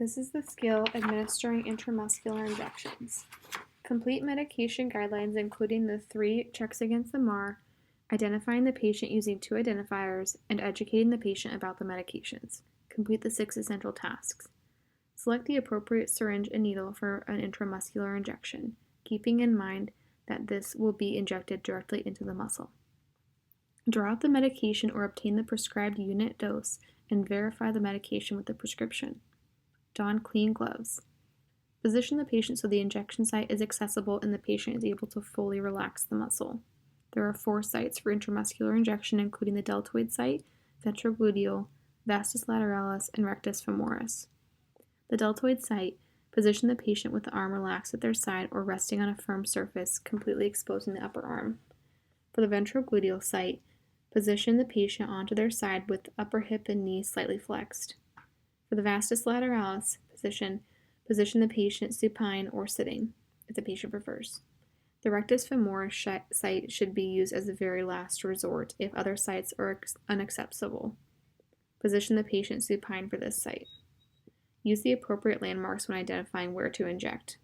This is the skill administering intramuscular injections. Complete medication guidelines including the 3 checks against the MAR, identifying the patient using 2 identifiers, and educating the patient about the medications. Complete the 6 essential tasks. Select the appropriate syringe and needle for an intramuscular injection, keeping in mind that this will be injected directly into the muscle. Draw out the medication or obtain the prescribed unit dose and verify the medication with the prescription. Don clean gloves. Position the patient so the injection site is accessible and the patient is able to fully relax the muscle. There are 4 sites for intramuscular injection, including the deltoid site, ventrogluteal, vastus lateralis, and rectus femoris. The deltoid site, position the patient with the arm relaxed at their side or resting on a firm surface, completely exposing the upper arm. For the ventrogluteal site, position the patient onto their side with the upper hip and knee slightly flexed. For the vastus lateralis position the patient supine or sitting, if the patient prefers. The rectus femoris site should be used as a very last resort if other sites are unacceptable. Position the patient supine for this site. Use the appropriate landmarks when identifying where to inject.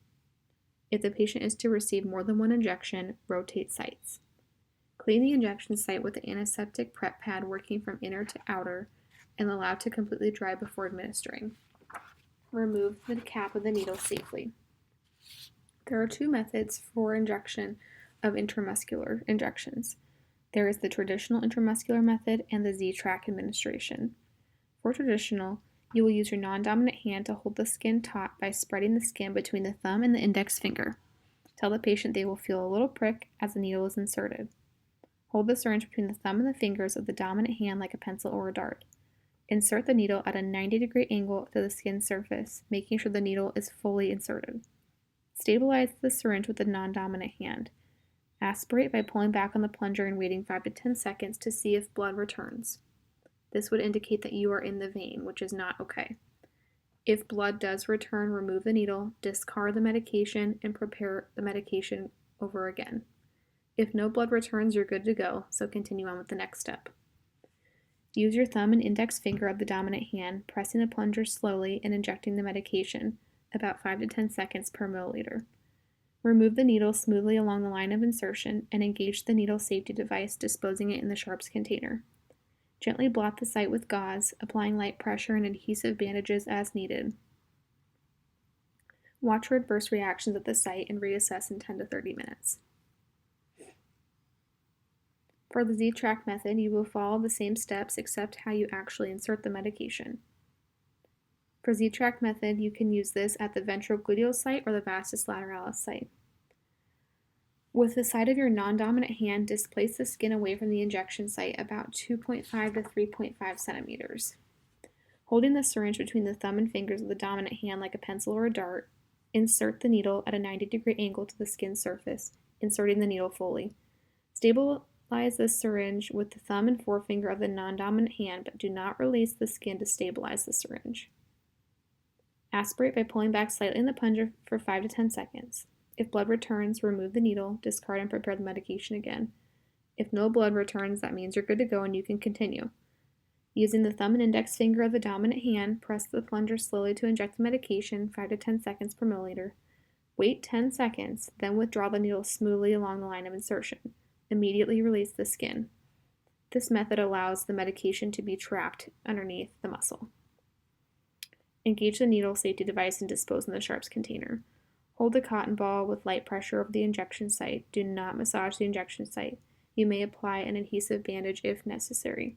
If the patient is to receive more than 1 injection, rotate sites. Clean the injection site with the antiseptic prep pad working from inner to outer and allow to completely dry before administering. Remove the cap of the needle safely. There are 2 methods for injection of intramuscular injections. There is the traditional intramuscular method and the Z-track administration. For traditional, you will use your non-dominant hand to hold the skin taut by spreading the skin between the thumb and the index finger. Tell the patient they will feel a little prick as the needle is inserted. Hold the syringe between the thumb and the fingers of the dominant hand like a pencil or a dart. Insert the needle at a 90-degree angle to the skin surface, making sure the needle is fully inserted. Stabilize the syringe with the non-dominant hand. Aspirate by pulling back on the plunger and waiting 5 to 10 seconds to see if blood returns. This would indicate that you are in the vein, which is not okay. If blood does return, remove the needle, discard the medication, and prepare the medication over again. If no blood returns, you're good to go, so continue on with the next step. Use your thumb and index finger of the dominant hand, pressing the plunger slowly and injecting the medication, about 5 to 10 seconds per milliliter. Remove the needle smoothly along the line of insertion and engage the needle safety device, disposing it in the sharps container. Gently blot the site with gauze, applying light pressure and adhesive bandages as needed. Watch for adverse reactions at the site and reassess in 10 to 30 minutes. For the Z-track method, you will follow the same steps except how you actually insert the medication. For Z-track method, you can use this at the ventrogluteal site or the vastus lateralis site. With the side of your non-dominant hand, displace the skin away from the injection site about 2.5 to 3.5 centimeters. Holding the syringe between the thumb and fingers of the dominant hand like a pencil or a dart, insert the needle at a 90-degree angle to the skin surface, inserting the needle fully. Stabilize the syringe with the thumb and forefinger of the non-dominant hand, but do not release the skin to stabilize the syringe. Aspirate by pulling back slightly in the plunger for 5 to 10 seconds. If blood returns, remove the needle, discard and prepare the medication again. If no blood returns, that means you're good to go and you can continue. Using the thumb and index finger of the dominant hand, press the plunger slowly to inject the medication, 5 to 10 seconds per milliliter. Wait 10 seconds, then withdraw the needle smoothly along the line of insertion. Immediately release the skin. This method allows the medication to be trapped underneath the muscle. Engage the needle safety device and dispose in the sharps container. Hold the cotton ball with light pressure over the injection site. Do not massage the injection site. You may apply an adhesive bandage if necessary.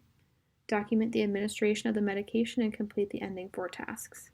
Document the administration of the medication and complete the ending 4 tasks.